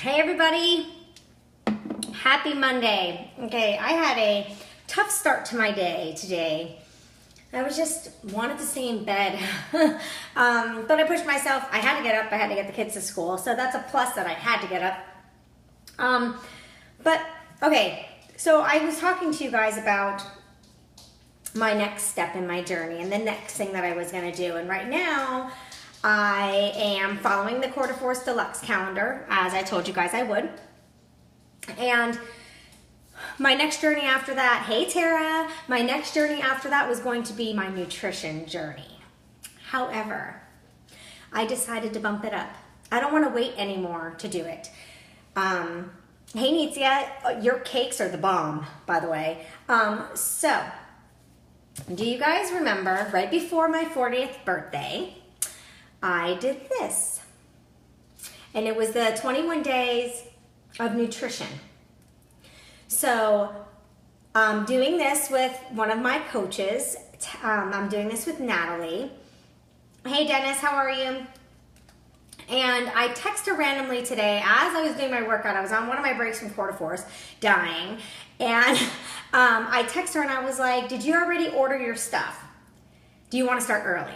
Hey everybody, happy Monday. Okay, I had a tough start to my day today. I was just wanted to stay in bed, but I pushed myself. I had to get up, I had to get the kids to school, so that's a plus that I had to get up. But okay, so I was talking to you guys about my next step in my journey and the next thing that I was gonna do, and right now, I am following the Core de Force Deluxe calendar, as I told you guys I would. And my next journey after that, hey Tara, my next journey after that was going to be my nutrition journey. However, I decided to bump it up. I don't want to wait anymore to do it. Hey Nitzia, your cakes are the bomb, by the way. So, do you guys remember right before my 40th birthday, I did this, and it was the 21 days of nutrition. So I'm doing this with one of my coaches. I'm doing this with Natalie. Hey Dennis, how are you? And I text her randomly today as I was doing my workout. I was on one of my breaks from Core de Force, dying, and I text her and I was like, did you already order your stuff? Do you want to start early?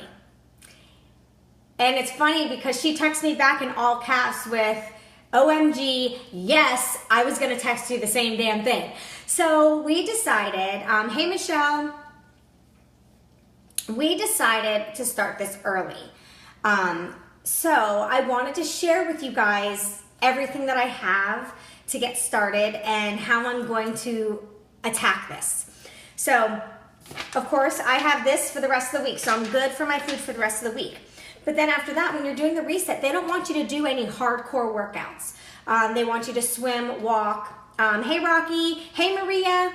And it's funny because she texted me back in all caps with, OMG, yes, I was going to text you the same damn thing. So we decided, hey Michelle, we decided to start this early. So I wanted to share with you guys everything that I have to get started and how I'm going to attack this. So, of course, I have this for the rest of the week. So I'm good for my food for the rest of the week. But then after that, when you're doing the reset, they don't want you to do any hardcore workouts. They want you to swim, walk. Hey, Rocky. Hey, Maria.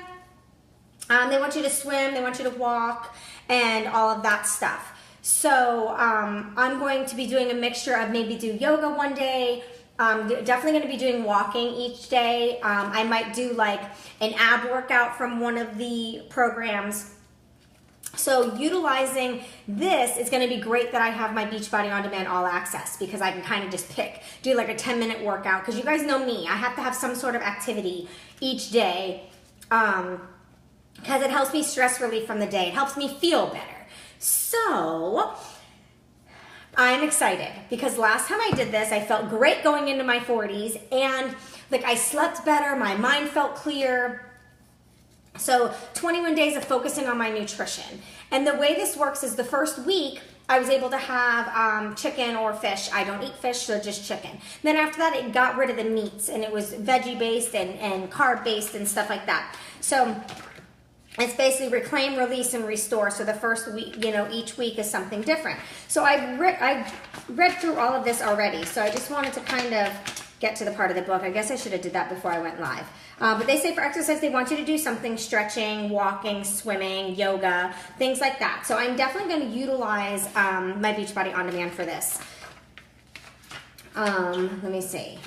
They want you to swim. They want you to walk and all of that stuff. So I'm going to be doing a mixture of maybe do yoga one day. Definitely going to be doing walking each day. I might do like an ab workout from one of the programs. So utilizing this is going to be great that I have my Beachbody On Demand All Access, because I can kind of just do like a 10-minute workout, because you guys know me, I have to have some sort of activity each day because it helps me stress relief from the day. It helps me feel better. So I'm excited because last time I did this, I felt great going into my 40s, and like I slept better, my mind felt clear. So 21 days of focusing on my nutrition. And the way this works is the first week, I was able to have chicken or fish. I don't eat fish, so just chicken. Then after that, it got rid of the meats, and it was veggie-based and carb-based and stuff like that. So it's basically reclaim, release, and restore. So the first week, each week is something different. So I've read through all of this already. So I just wanted to kind of get to the part of the book. I guess I should have did that before I went live. But they say for exercise, they want you to do something, stretching, walking, swimming, yoga, things like that. So I'm definitely going to utilize my Beachbody On Demand for this. Let me see.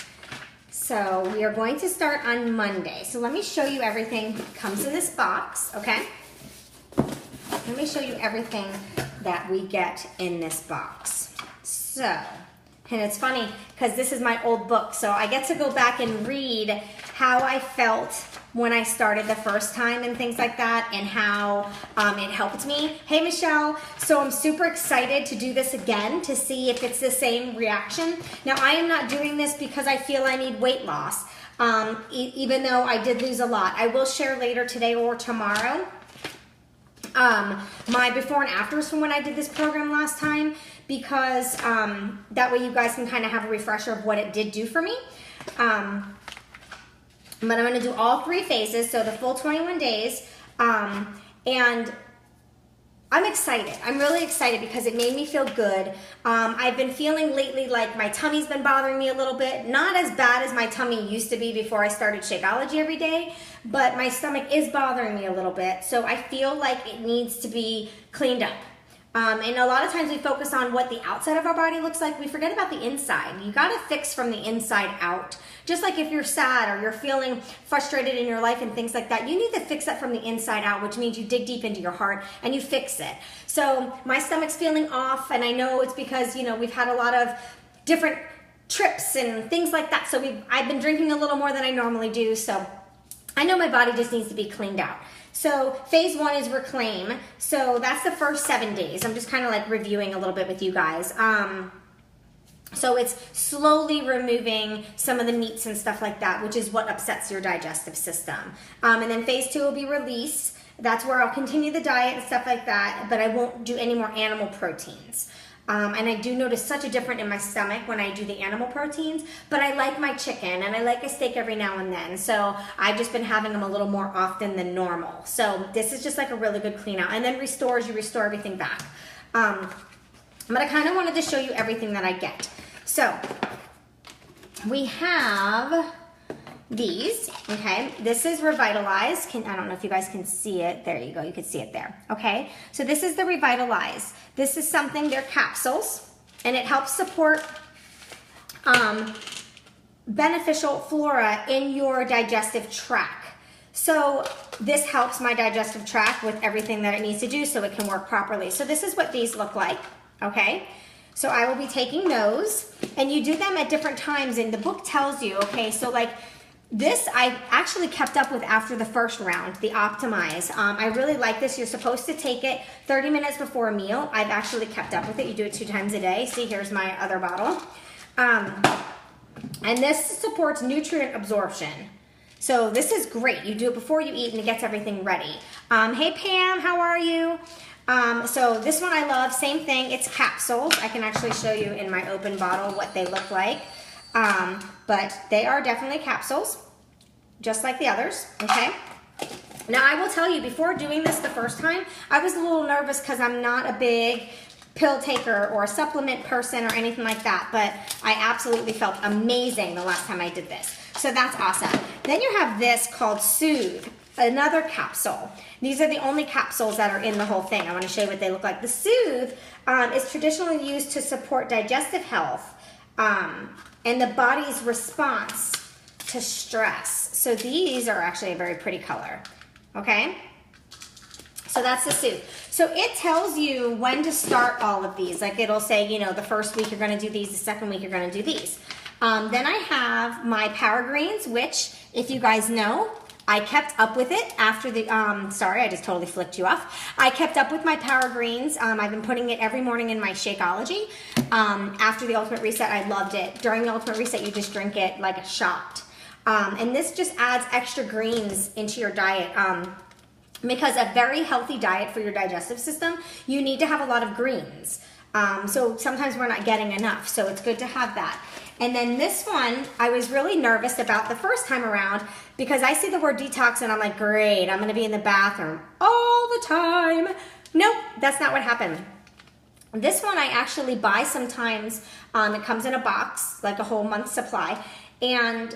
So we are going to start on Monday. So let me show you everything that comes in this box, okay? Let me show you everything that we get in this box. So, and it's funny because this is my old book, so I get to go back and read how I felt when I started the first time and things like that, and how it helped me. Hey Michelle, so I'm super excited to do this again to see if it's the same reaction. Now I am not doing this because I feel I need weight loss, even though I did lose a lot. I will share later today or tomorrow my before and afters from when I did this program last time, because that way you guys can kind of have a refresher of what it did do for me. But I'm going to do all 3 phases, so the full 21 days, and I'm excited. I'm really excited because it made me feel good. I've been feeling lately like my tummy's been bothering me a little bit. Not as bad as my tummy used to be before I started Shakeology every day, but my stomach is bothering me a little bit, so I feel like it needs to be cleaned up. And a lot of times we focus on what the outside of our body looks like. We forget about the inside. You got to fix from the inside out. Just like if you're sad or you're feeling frustrated in your life and things like that, you need to fix that from the inside out, which means you dig deep into your heart and you fix it. So my stomach's feeling off, and I know it's because, we've had a lot of different trips and things like that. So I've been drinking a little more than I normally do. So I know my body just needs to be cleaned out. So phase 1 is reclaim. So that's the first 7 days. I'm just kind of like reviewing a little bit with you guys. So it's slowly removing some of the meats and stuff like that, which is what upsets your digestive system. And then phase 2 will be release. That's where I'll continue the diet and stuff like that, but I won't do any more animal proteins. And I do notice such a difference in my stomach when I do the animal proteins, but I like my chicken and I like a steak every now and then. So I've just been having them a little more often than normal. So this is just like a really good clean out. And then restores, you restore everything back. But I kind of wanted to show you everything that I get. So we have these, okay? This is Revitalize. I don't know if you guys can see it. There you go. You can see it there, okay? So this is the Revitalize. This is something, they're capsules, and it helps support beneficial flora in your digestive tract. So this helps my digestive tract with everything that it needs to do so it can work properly. So this is what these look like, okay? So I will be taking those, and you do them at different times, and the book tells you, okay, so like this I actually kept up with after the first round, the Optimize. I really like this. You're supposed to take it 30 minutes before a meal. I've actually kept up with it. You do it 2 times a day. See, here's my other bottle. And this supports nutrient absorption. So this is great. You do it before you eat and it gets everything ready. Hey Pam, how are you? So this one I love, same thing, it's capsules. I can actually show you in my open bottle what they look like. But they are definitely capsules, just like the others, okay? Now I will tell you, before doing this the first time, I was a little nervous because I'm not a big pill taker or a supplement person or anything like that, but I absolutely felt amazing the last time I did this. So that's awesome. Then you have this called Soothe, another capsule. These are the only capsules that are in the whole thing. I want to show you what they look like. The Soothe is traditionally used to support digestive health and the body's response to stress. So these are actually a very pretty color, okay? So that's the Soothe. So it tells you when to start all of these. Like it'll say, you know, the first week you're going to do these, the second week you're going to do these. Then I have my Power Greens, which if you guys know, I kept up with it after the, sorry, I just totally flicked you off. I kept up with my Power Greens. I've been putting it every morning in my Shakeology. After the Ultimate Reset, I loved it. During the Ultimate Reset, you just drink it like a shot. And this just adds extra greens into your diet. Because a very healthy diet for your digestive system, you need to have a lot of greens. So sometimes we're not getting enough, so it's good to have that. And then this one, I was really nervous about the first time around because I see the word detox and I'm like, great, I'm gonna be in the bathroom all the time. Nope, that's not what happened. This one I actually buy sometimes. It comes in a box, like a whole month's supply. And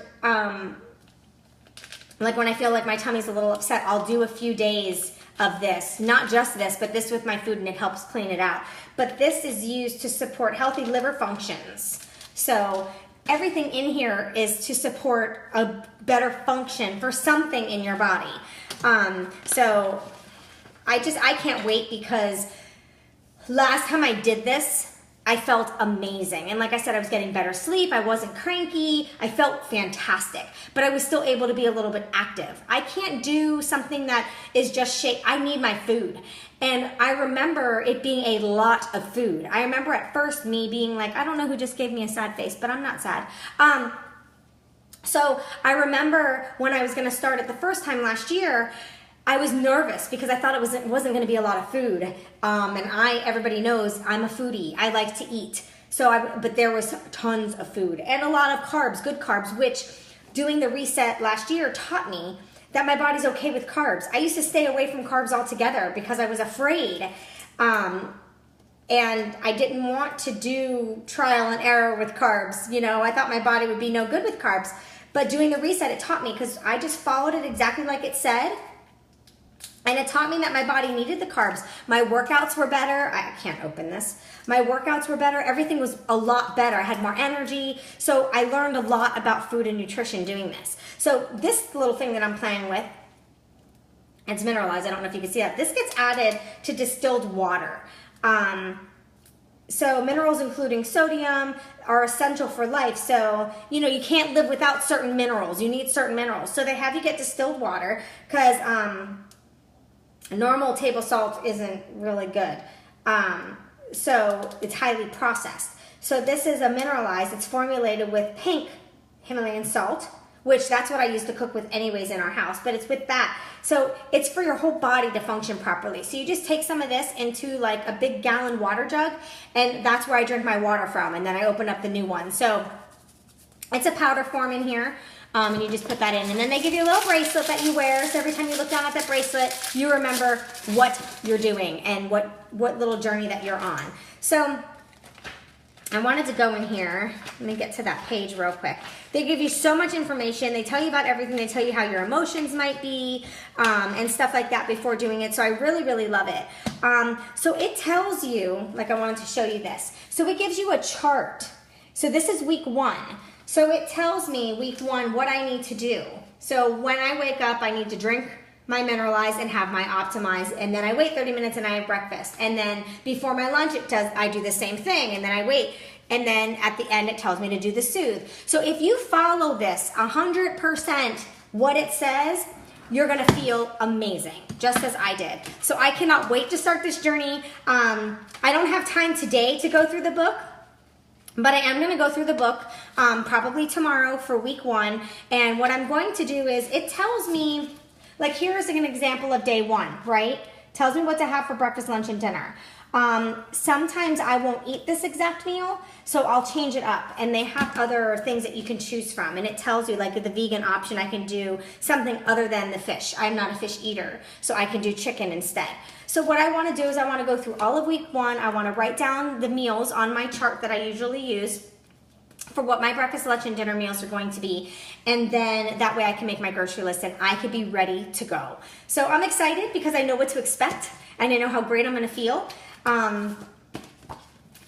like when I feel like my tummy's a little upset, I'll do a few days of this, not just this, but this with my food, and it helps clean it out. But this is used to support healthy liver functions. So everything in here is to support a better function for something in your body. So I can't wait because last time I did this, I felt amazing. And like I said, I was getting better sleep. I wasn't cranky. I felt fantastic, but I was still able to be a little bit active. I can't do something that is just shake. I need my food. And I remember it being a lot of food. I remember at first me being like, I don't know who just gave me a sad face, but I'm not sad. So I remember when I was going to start it the first time last year, I was nervous because I thought it wasn't going to be a lot of food. And everybody knows I'm a foodie. I like to eat. But there was tons of food and a lot of carbs, good carbs, which doing the reset last year taught me that my body's okay with carbs. I used to stay away from carbs altogether because I was afraid. And I didn't want to do trial and error with carbs. You know, I thought my body would be no good with carbs. But doing the reset, it taught me because I just followed it exactly like it said. And it taught me that my body needed the carbs. My workouts were better. I can't open this. My workouts were better. Everything was a lot better. I had more energy. So I learned a lot about food and nutrition doing this. So this little thing that I'm playing with, it's mineralized. I don't know if you can see that. This gets added to distilled water. So minerals, including sodium, are essential for life. So, you can't live without certain minerals. You need certain minerals. So they have you get distilled water because normal table salt isn't really good. So it's highly processed. So this is a mineralized. It's formulated with pink Himalayan salt, which that's what I used to cook with anyways in our house, but it's with that. So it's for your whole body to function properly. So you just take some of this into like a big gallon water jug, and that's where I drink my water from, and then I open up the new one. So it's a powder form in here, and you just put that in. And then they give you a little bracelet that you wear, so every time you look down at that bracelet, you remember what you're doing and what little journey that you're on. So I wanted to go in here. Let me get to that page real quick. They give you so much information. They tell you about everything. They tell you how your emotions might be and stuff like that before doing it. So I really, really love it. So it tells you, like I wanted to show you this. So it gives you a chart. So this is week 1. So it tells me week 1 what I need to do. So when I wake up, I need to drink my Mineralize and have my Optimize, and then I wait 30 minutes and I have breakfast, and then before my lunch I do the same thing, and then I wait, and then at the end it tells me to do the Soothe. So if you follow this 100% what it says, you're gonna feel amazing, just as I did. So I cannot wait to start this journey. I don't have time today to go through the book, but I am going to go through the book probably tomorrow for week 1, and what I'm going to do is it tells me, like here's an example of day 1, right? Tells me what to have for breakfast, lunch, and dinner. Sometimes I won't eat this exact meal, so I'll change it up, and they have other things that you can choose from, and it tells you, like the vegan option, I can do something other than the fish. I'm not a fish eater, so I can do chicken instead. So what I want to do is I want to go through all of week 1. I want to write down the meals on my chart that I usually use for what my breakfast, lunch, and dinner meals are going to be. And then that way I can make my grocery list and I could be ready to go. So I'm excited because I know what to expect and I know how great I'm going to feel.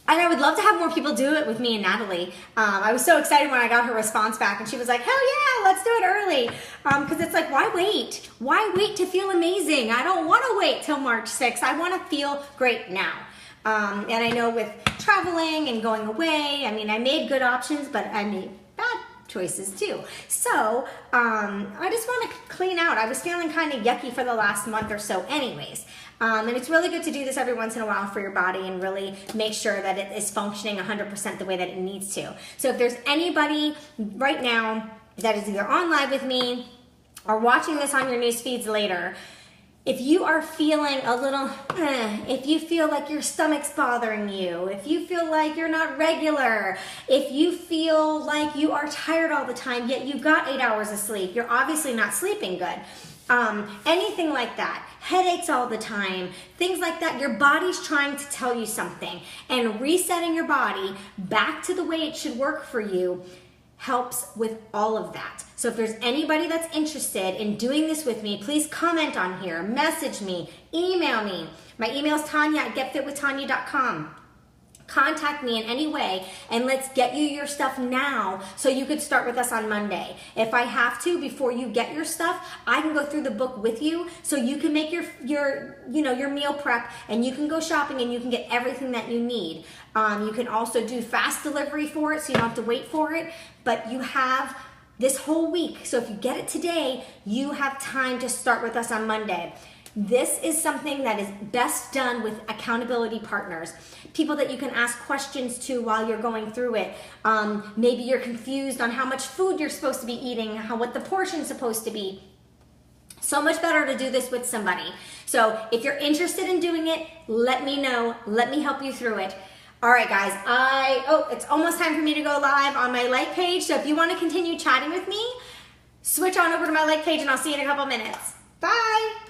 And I would love to have more people do it with me and Natalie. I was so excited when I got her response back, and she was like, hell yeah, let's do it early. Because it's like, why wait? Why wait to feel amazing? I don't want to wait till March 6th. I want to feel great now. And I know with traveling and going away, I mean, I made good options, but I made bad choices too. So I just want to clean out. I was feeling kind of yucky for the last month or so anyways. And it's really good to do this every once in a while for your body and really make sure that it is functioning 100% the way that it needs to. So if there's anybody right now that is either on live with me or watching this on your news feeds later, if you are feeling a little, if you feel like your stomach's bothering you, if you feel like you're not regular, if you feel like you are tired all the time, yet you got 8 hours of sleep, you're obviously not sleeping good. Anything like that, headaches all the time, things like that, your body's trying to tell you something, and resetting your body back to the way it should work for you helps with all of that. So if there's anybody that's interested in doing this with me, please comment on here, message me, email me. My email is Tanya@getfitwithtanya.com. Contact me in any way and let's get you your stuff now so you could start with us on Monday. If I have to, before you get your stuff, I can go through the book with you so you can make your meal prep and you can go shopping and you can get everything that you need. You can also do fast delivery for it so you don't have to wait for it, but you have this whole week. So if you get it today, you have time to start with us on Monday. This is something that is best done with accountability partners, people that you can ask questions to while you're going through it. Maybe you're confused on how much food you're supposed to be eating, what the portion's supposed to be. So much better to do this with somebody. So if you're interested in doing it, let me know. Let me help you through it. All right, guys, it's almost time for me to go live on my like page. So if you want to continue chatting with me, switch on over to my like page and I'll see you in a couple minutes. Bye.